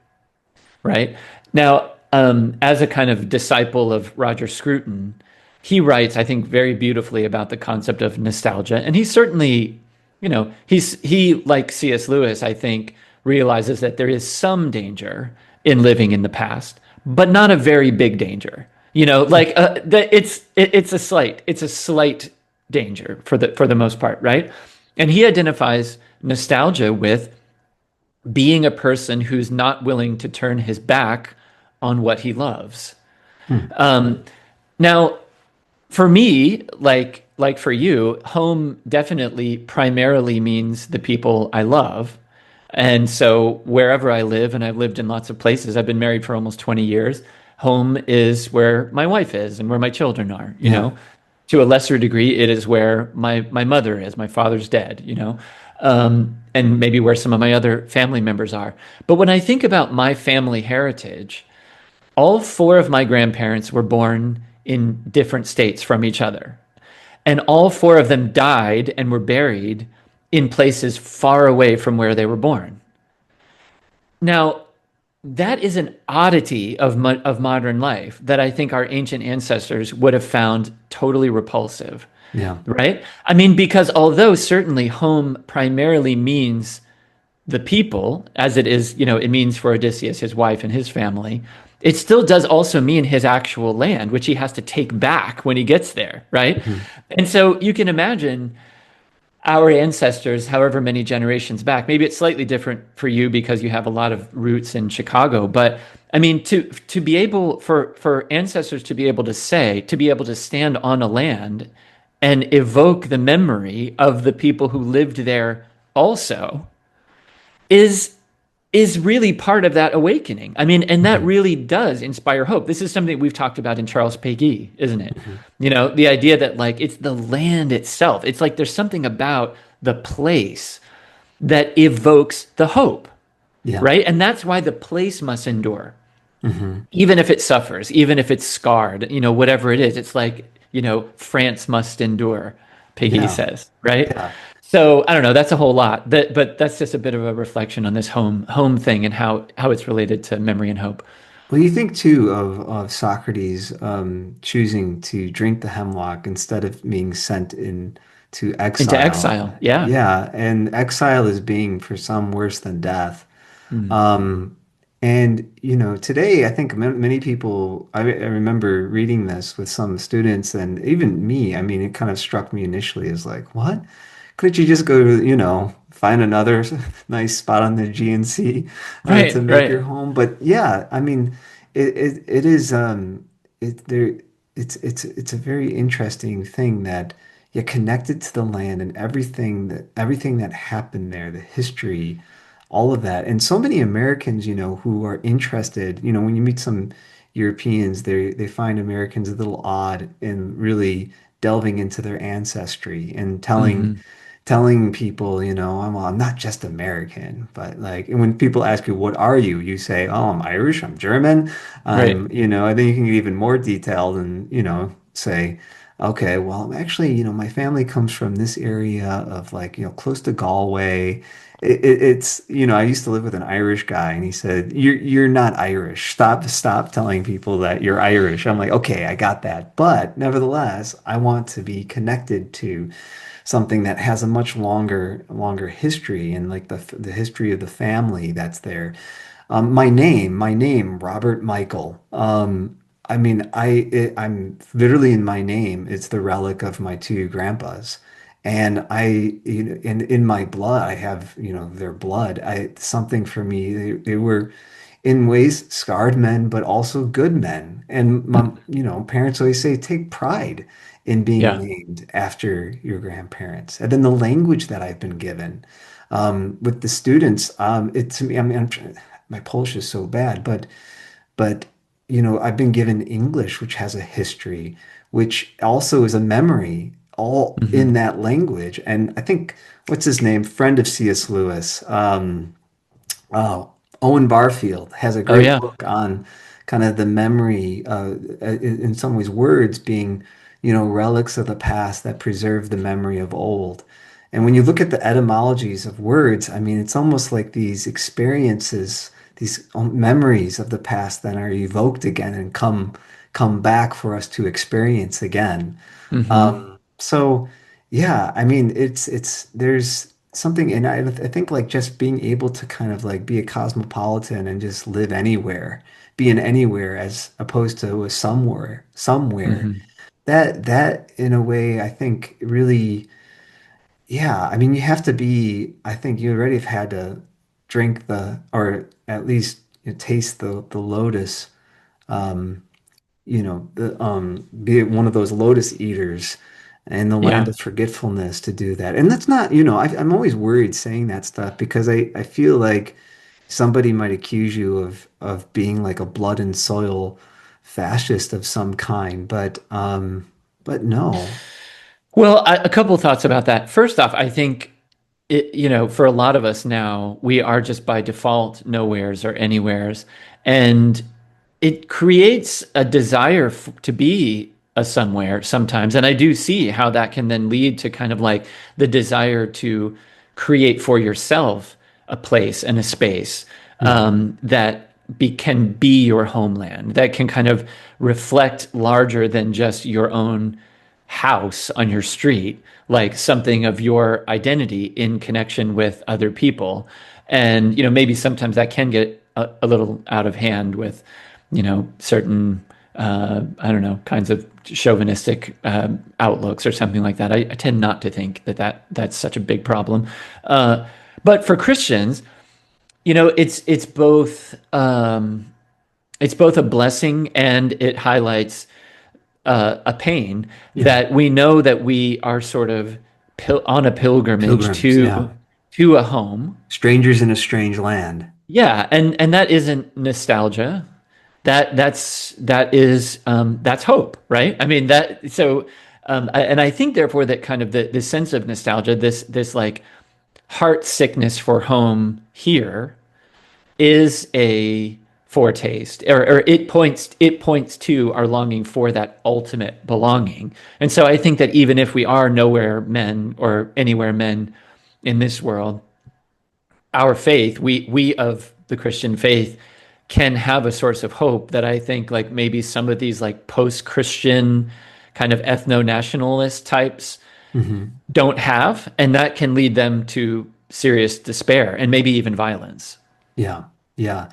right? Now, as a kind of disciple of Roger Scruton, he writes, I think, very beautifully about the concept of nostalgia. And he certainly, he, like C.S. Lewis, I think, realizes that there is some danger in living in the past, but not a very big danger. Like that it's a slight danger for the most part, right? And he identifies nostalgia with being a person who's not willing to turn his back on what he loves. Hmm. Now, for me, like for you, home definitely primarily means the people I love. And so wherever I live, and I've lived in lots of places, I've been married for almost 20 years, home is where my wife is and where my children are, Yeah. To a lesser degree, it is where my mother is. My father's dead, and maybe where some of my other family members are. But when I think about my family heritage, all four of my grandparents were born in different states from each other. And all four of them died and were buried in places far away from where they were born. Now, that is an oddity of modern life that I think our ancient ancestors would have found totally repulsive, Yeah. right? I mean, because although certainly home primarily means the people, as it is, it means for Odysseus, his wife, and his family, it still does also mean his actual land, which he has to take back when he gets there, right? Mhm. And so you can imagine our ancestors, however many generations back, maybe it's slightly different for you because you have a lot of roots in Chicago, but I mean, to be able for ancestors to be able to say, to be able to stand on a land and evoke the memory of the people who lived there also is is really part of that awakening. I mean, and that Mhm. really does inspire hope. This is something we've talked about in Charles Péguy, isn't it? Mhm. The idea that like it's the land itself. It's like there's something about the place that evokes the hope, Yeah. right? And that's why the place must endure, Mhm. even if it suffers, even if it's scarred, whatever it is. It's like, France must endure, Piggy Yeah. says, right? Yeah. So I don't know. That's a whole lot. But that's just a bit of a reflection on this home thing and how it's related to memory and hope. Well, you think too of Socrates choosing to drink the hemlock instead of being sent in to Into exile. exile. Yeah. Yeah, and exile is being for some worse than death. Mm. Um, and today I think many people. I remember reading this with some students and even me. I mean, it kind of struck me initially as like, what? Couldn't you just go to, find another nice spot on the GNC to Right, make your right. home? But yeah, I mean, it is it there it's a very interesting thing that you're connected to the land and everything that happened there, the history, all of that. And so many Americans, who are interested, when you meet some Europeans, they find Americans a little odd in really delving into their ancestry and telling Hmm. telling people, I'm not just American, but like, and when people ask you, what are you? You say, oh, I'm Irish, I'm German, Right. I think you can get even more detailed and, say, okay, well, I'm actually, my family comes from this area of like, close to Galway. It's, I used to live with an Irish guy and he said, you're not Irish. Stop telling people that you're Irish. I'm like, okay, I got that. But nevertheless, I want to be connected to something that has a much longer history and like the history of the family that's there. My name, Robert Michael. I mean, I'm literally in my name. It's the relic of my two grandpas, and in my blood, I have, their blood. Something for me. They were in ways scarred men, but also good men. And my, parents always say, take pride in being Yeah. named after your grandparents. And then the language that I've been given with the students, it to me, I mean, my Polish is so bad, but I've been given English, which has a history, which also is a memory, all in Hmm. that language. And I think what's his name, friend of C.S. Lewis. Oh, Owen Barfield has a Oh great yeah. book on kind of the memory, in some ways, words being, relics of the past that preserve the memory of old. And when you look at the etymologies of words, I mean, it's almost like these experiences, these memories of the past that are evoked again and come back for us to experience again. Hmm. So yeah, I mean, there's something, and I think like just being able to kind of like be a cosmopolitan and just live anywhere, be in anywhere as opposed to a somewhere. Hmm. That in a way, I think really, yeah. I mean, you have to be. I think you already have had to drink or at least taste the lotus. Um, be it one of those lotus eaters in the land Yeah. of forgetfulness to do that. And that's not, I'm always worried saying that stuff because I feel like somebody might accuse you of being like a blood and soil fascist of some kind, but no. Well, a couple of thoughts about that. First off, I think for a lot of us now, we are just by default nowheres or anywheres, and it creates a desire to be a somewhere sometimes. And I do see how that can then lead to kind of like the desire to create for yourself a place and a space Mhm. that can be your homeland, that can kind of reflect larger than just your own house on your street, like something of your identity in connection with other people. And, maybe sometimes that can get a little out of hand with, certain, I don't know, kinds of chauvinistic outlooks or something like that. I tend not to think that's such a big problem. But for Christians, it's both a blessing and it highlights a pain Yeah. that we know that we are sort of on a pilgrimage Pilgrims. Yeah. to a home. Strangers in a strange land. Yeah, and that isn't nostalgia. That's hope, right? I mean that so and I think therefore that kind of the sense of nostalgia, this like heart sickness for home here is a foretaste, or it points to our longing for that ultimate belonging. And so I think that even if we are nowhere men or anywhere men in this world, our faith, we of the Christian faith, can have a source of hope that I think like maybe some of these like post-Christian kind of ethno-nationalist types Hmm. don't have, and that can lead them to serious despair and maybe even violence. Yeah, yeah.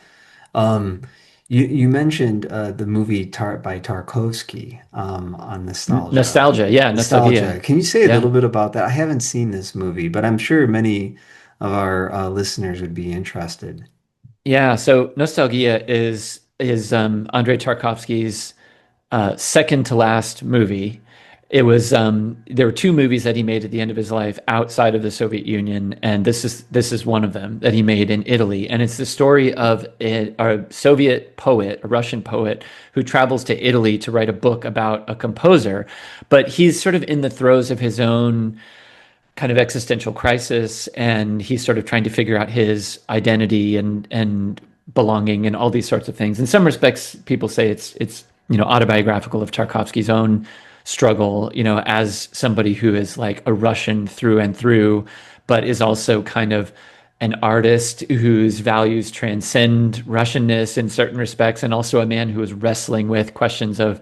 Um, you mentioned the movie by Tarkovsky on nostalgia. Nostalgia, yeah, nostalgia. Nostalgia. Can you say a little Yeah. bit about that? I haven't seen this movie, but I'm sure many of our listeners would be interested. Yeah, so Nostalgia is Andrei Tarkovsky's second to last movie. It was there were two movies that he made at the end of his life outside of the Soviet Union, and this is one of them that he made in Italy. And it's the story of a Soviet poet, a Russian poet, who travels to Italy to write a book about a composer, but he's sort of in the throes of his own kind of existential crisis, and he's sort of trying to figure out his identity and belonging and all these sorts of things. In some respects, people say it's autobiographical of Tarkovsky's own struggle, as somebody who is like a Russian through and through, but is also kind of an artist whose values transcend Russianness in certain respects, and also a man who is wrestling with questions of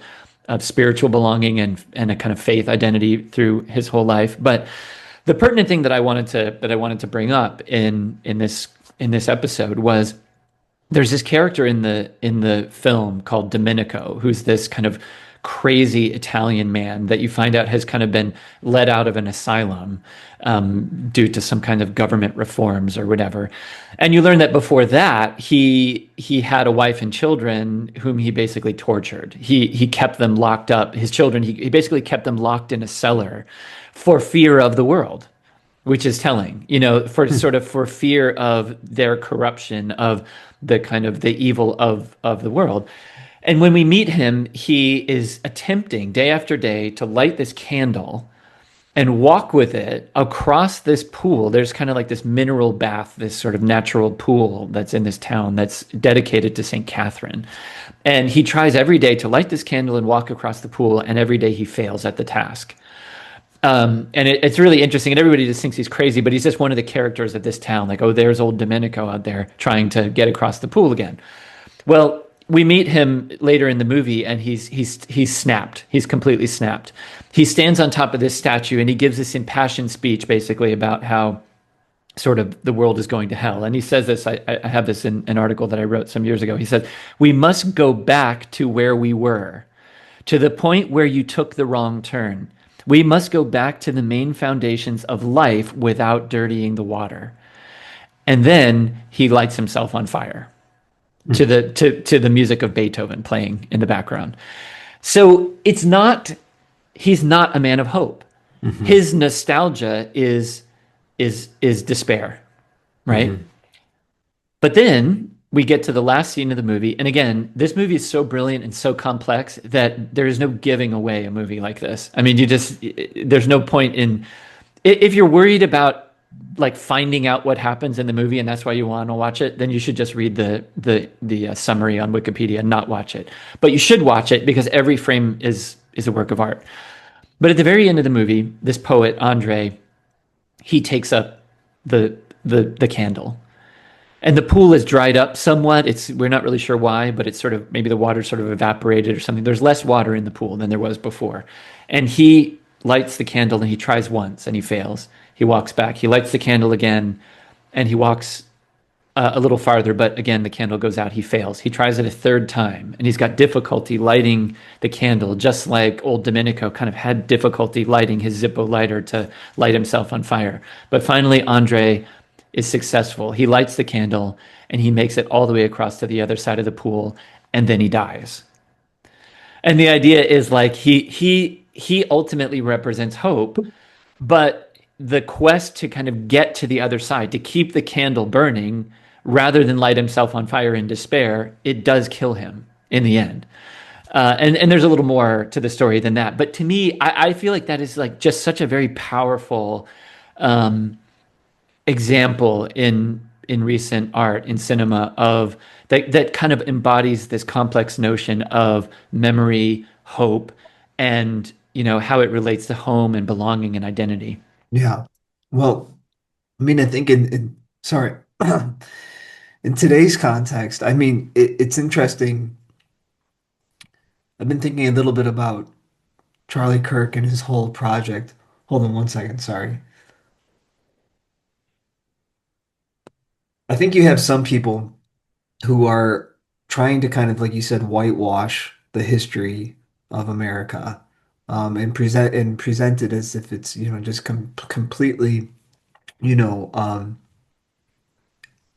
spiritual belonging and a kind of faith identity through his whole life. But the pertinent thing that I wanted to bring up in this episode was there's this character in the film called Domenico, who's this kind of crazy Italian man that you find out has kind of been let out of an asylum due to some kind of government reforms or whatever. And you learn that before that he had a wife and children whom he basically tortured. He kept them locked up. His children he basically kept them locked in a cellar for fear of the world, which is telling, for Hmm. sort of for fear of their corruption, of the kind of the evil of the world. And when we meet him, he is attempting day after day to light this candle and walk with it across this pool. There's kind of like this mineral bath, this sort of natural pool that's in this town that's dedicated to St. Catherine. And he tries every day to light this candle and walk across the pool, and every day he fails at the task. And it's really interesting, and everybody just thinks he's crazy, but he's just one of the characters of this town. Like, oh, there's old Domenico out there trying to get across the pool again. Well, we meet him later in the movie, and he's snapped. He's completely snapped. He stands on top of this statue, and he gives this impassioned speech, basically about how sort of the world is going to hell. And he says this. I have this in an article that I wrote some years ago. He says, "We must go back to where we were, to the point where you took the wrong turn. We must go back to the main foundations of life without dirtying the water." And then he lights himself on fire to the music of Beethoven playing in the background. So he's not a man of hope. Hmm. His nostalgia is despair, right? Hmm. But then we get to the last scene of the movie. And again, this movie is so brilliant and so complex that there is no giving away a movie like this. I mean, there's no point in, if you're worried about like finding out what happens in the movie and that's why you want to watch it, then you should just read the summary on Wikipedia and not watch it. But you should watch it because every frame is a work of art. But at the very end of the movie, this poet, Andre, he takes up the candle, and the pool is dried up somewhat. We're not really sure why, but it's sort of maybe the water sort of evaporated or something. There's less water in the pool than there was before. And he lights the candle and he tries once and he fails. He walks back. He lights the candle again and he walks a little farther, but again the candle goes out. He fails. He tries it a third time and he's got difficulty lighting the candle, just like old Domenico kind of had difficulty lighting his Zippo lighter to light himself on fire. But finally, Andre is successful. He lights the candle and he makes it all the way across to the other side of the pool, and then he dies. And the idea is like he ultimately represents hope, but the quest to kind of get to the other side, to keep the candle burning rather than light himself on fire in despair, it does kill him in the end. And there's a little more to the story than that. But to me, I feel like that is like just such a very powerful example in recent art, in cinema, of that kind of embodies this complex notion of memory, hope, and how it relates to home and belonging and identity. Yeah. Well, I mean, I think sorry. in today's context, I mean, it's interesting. I've been thinking a little bit about Charlie Kirk and his whole project. Hold on one second, sorry. I think you have some people who are trying to kind of, like you said, whitewash the history of America, and present it as if it's, just completely, you know, um,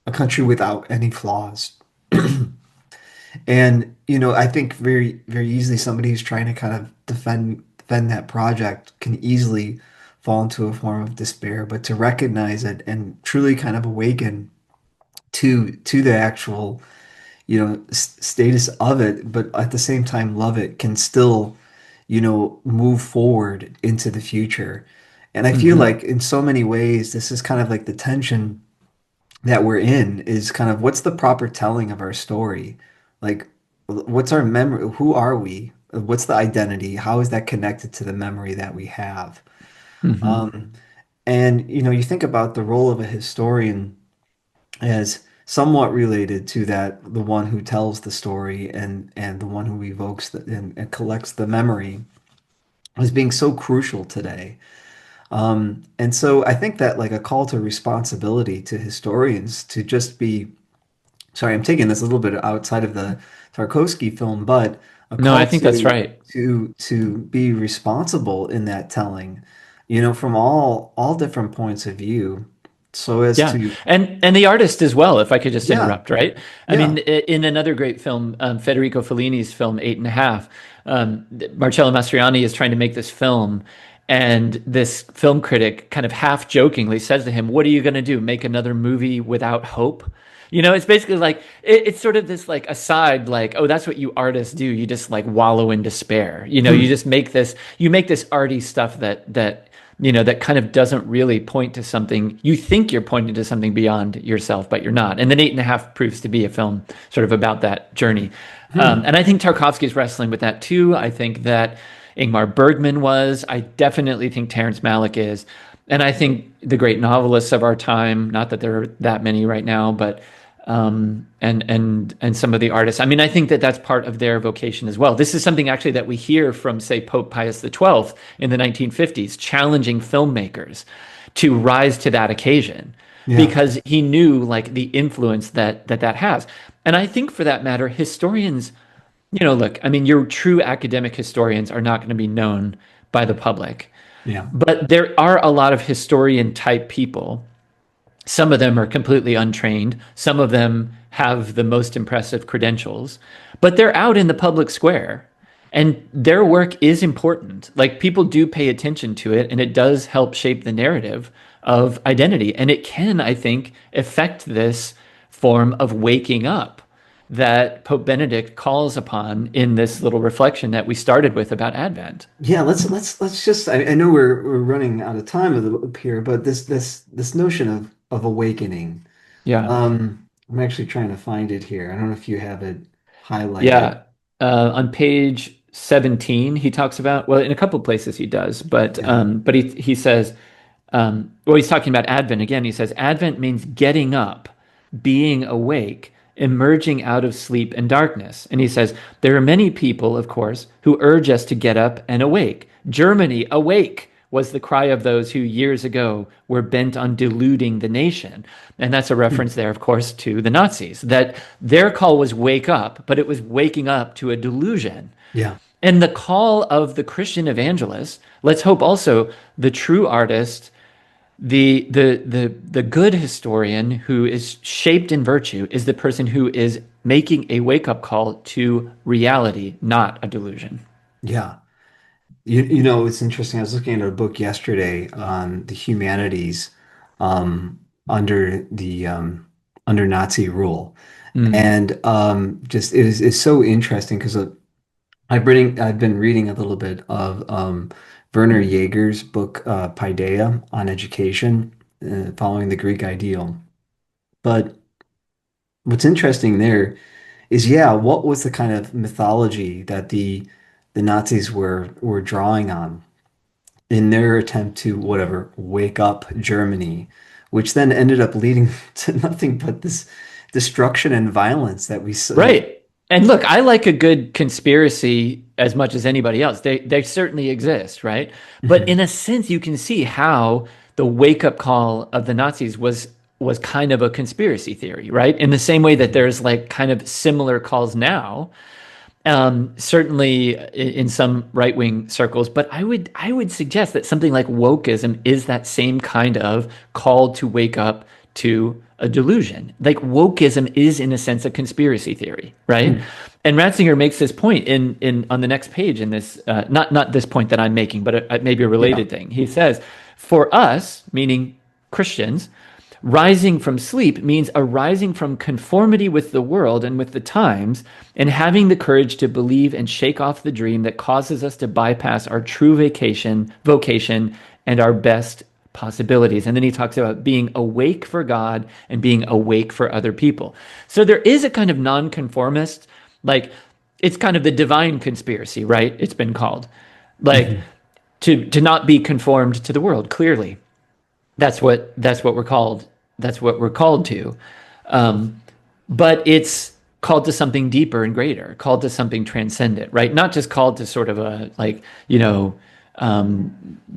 a country without any flaws. And, I think very, very easily somebody who's trying to kind of defend that project can easily fall into a form of despair, but to recognize it and truly kind of awaken to the actual, status of it, but at the same time love it, can still, move forward into the future. And I feel Hmm. like in so many ways, this is kind of like the tension that we're in is kind of what's the proper telling of our story? Like, what's our memory? Who are we? What's the identity? How is that connected to the memory that we have? Hmm. Um, and you think about the role of a historian as somewhat related to that, the one who tells the story and the one who evokes and collects the memory as being so crucial today. And so I think that like a call to responsibility to historians to just be, sorry, I'm taking this a little bit outside of the Tarkovsky film, but a No, I call think that's right. to be responsible in that telling, from all different points of view, so as Yeah, to, and the artist as well, if I could just yeah, interrupt, right? I yeah. mean, in another great film, Federico Fellini's film Eight and a Half, Marcello Mastroianni is trying to make this film, and this film critic kind of half jokingly says to him, "What are you going to do? Make another movie without hope?" It's basically like it's sort of this like aside, like, oh, that's what you artists do. You just like wallow in despair. You just make this arty stuff that kind of doesn't really point to something. You think you're pointing to something beyond yourself, but you're not. And then Eight and a Half proves to be a film sort of about that journey. Hmm. And I think Tarkovsky's wrestling with that too. I think that Ingmar Bergman was. I definitely think Terrence Malick is. And I think the great novelists of our time, not that there are that many right now, but and some of the artists. I mean, I think that that's part of their vocation as well. This is something actually that we hear from, say, Pope Pius XII in the 1950s, challenging filmmakers to rise to that occasion Yeah. because he knew like the influence that has. And I think for that matter, historians, look, I mean, your true academic historians are not going to be known by the public, Yeah. but there are a lot of historian type people. Some of them are completely untrained. Some of them have the most impressive credentials, but they're out in the public square and their work is important. Like people do pay attention to it and it does help shape the narrative of identity. And it can, I think, affect this form of waking up that Pope Benedict calls upon in this little reflection that we started with about Advent. Yeah, let's just I know we're running out of time a little up here, but this notion of awakening. Yeah. I'm actually trying to find it here. I don't know if you have it highlighted. Yeah. On page 17, he talks about, well, in a couple of places he does, Yeah. but he says, well, he's talking about Advent again. He says, Advent means getting up, being awake, emerging out of sleep and darkness. And he says, there are many people, of course, who urge us to get up and awake. Germany, awake, was the cry of those who years ago were bent on deluding the nation. And that's a Hmm. reference there, of course, to the Nazis, that their call was wake up, but it was waking up to a delusion. Yeah. And the call of the Christian evangelist, let's hope also the true artist, the good historian who is shaped in virtue is the person who is making a wake-up call to reality, not a delusion. Yeah. It's interesting. I was looking at a book yesterday on the humanities under the under Nazi rule. Mm, And just it's so interesting because I've been reading a little bit of Werner Jaeger's book Paideia on education, following the Greek ideal. But what's interesting there is, yeah, what was the kind of mythology that the Nazis were drawing on in their attempt to whatever wake up Germany, which then ended up leading to nothing but destruction and violence that we Right. And look, I like a good conspiracy as much as anybody else. They certainly exist, right? But in Mhm. a sense, you can see how the wake-up call of the Nazis was kind of a conspiracy theory, right? In the same way that Mhm. there's like kind of similar calls now, certainly in some right-wing circles. But I would suggest that something like wokeism is that same kind of call to wake up to a delusion. Like wokeism is in a sense a conspiracy theory, right? Hmm. And Ratzinger makes this point in on the next page in this not this point that I'm making, but maybe a Yeah. related thing. He says, for us, meaning Christians, rising from sleep means arising from conformity with the world and with the times, and having the courage to believe and shake off the dream that causes us to bypass our true vocation, and our best possibilities. And then he talks about being awake for God and being awake for other people. So there is a kind of nonconformist, like it's kind of the divine conspiracy, right? It's been called. Like Hmm. to not be conformed to the world, clearly. That's what we're called. That's what we're called to. Um, but it's called to something deeper and greater, called to something transcendent, right? Not just called to sort of a like,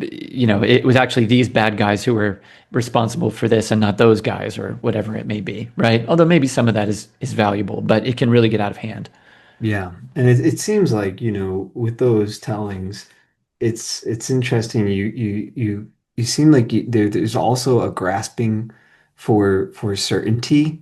it was actually these bad guys who were responsible for this and not those guys or whatever it may be, right? Although maybe some of that is valuable, but it can really get out of hand. Yeah. And it seems like, with those tellings, it's interesting. You seem like there's also a grasping for certainty,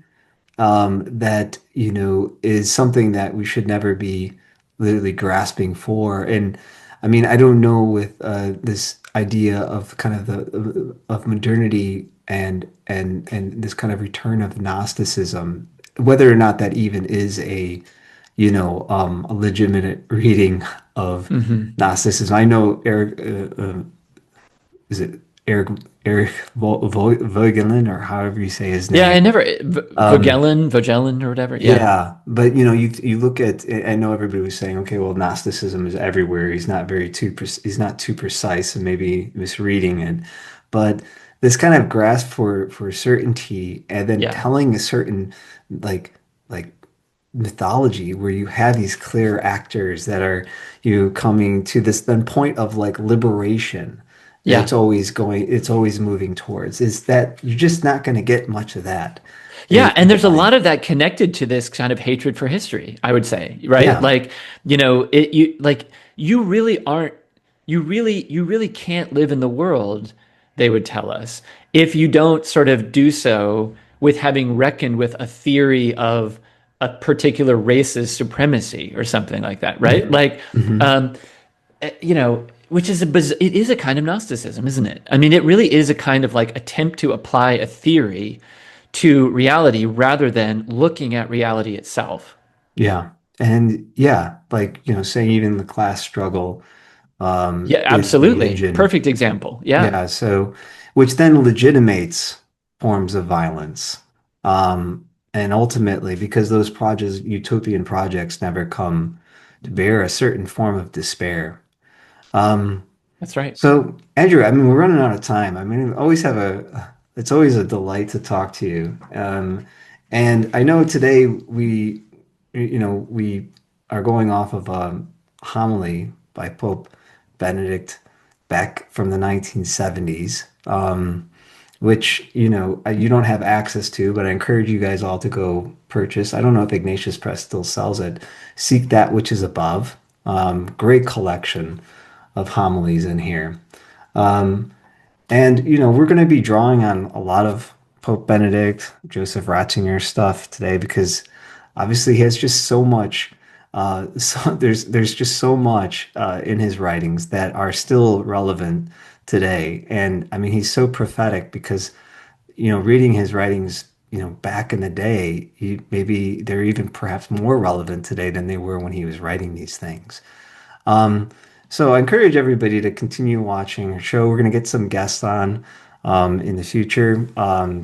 that, is something that we should never be literally grasping for. And I mean, I don't know with this idea of kind of the of modernity and this kind of return of Gnosticism, whether or not that even is a legitimate reading of Hmm. Gnosticism. I know Eric, is it Eric Voegelin, or however you say his Yeah, name? I never Um, Vogelin or whatever. Yeah, yeah, but you look at. I know everybody was saying, okay, well, Gnosticism is everywhere. He's not too precise and maybe misreading it, but this kind of grasp for certainty and then yeah, telling a certain like like mythology where you have these clear actors that are coming to this then point of like liberation that yeah. it's always moving towards, is that you're just not going to get much of that Yeah, in and the there's a lot Bible. of that connected to this kind of hatred for history, I would say, right? Yeah. Like, you really aren't you really can't live in the world, they would tell us, if you don't sort of do so with having reckoned with a theory of a particular race's supremacy or something like that, right? Hmm. Like, Hmm. um, which is it is a kind of Gnosticism, isn't it? I mean, it really is a kind of like attempt to apply a theory to reality rather than looking at reality itself. Yeah. And yeah, like, saying even the class struggle Yeah, is the absolutely. engine. Perfect example. Yeah. Yeah, so which then legitimates forms of violence. And ultimately, because those projects, utopian projects, never come to bear a certain form of despair. Um, That's right. so Andrew, I mean, we're running out of time. I mean, it's always a delight to talk to you. And I know today we are going off of a homily by Pope Benedict back from the 1970s, which, you don't have access to, but I encourage you guys all to go purchase. I don't know if Ignatius Press still sells it. Seek That Which Is Above. Great collection of homilies in here. Um, and, we're going to be drawing on a lot of Pope Benedict, Joseph Ratzinger stuff today because obviously he has just so much. There's just so much in his writings that are still relevant today. And I mean, he's so prophetic because, reading his writings, back in the day, maybe they're even perhaps more relevant today than they were when he was writing these things. Um, so I encourage everybody to continue watching our show. We're going to get some guests on in the future. Um,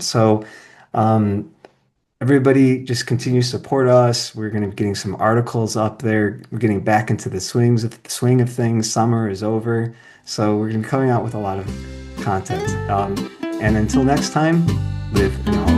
everybody just continue to support us. We're going to be getting some articles up there. We're getting back into the swing of things. Summer is over, so we're going to be coming out with a lot of content. And until next time, live in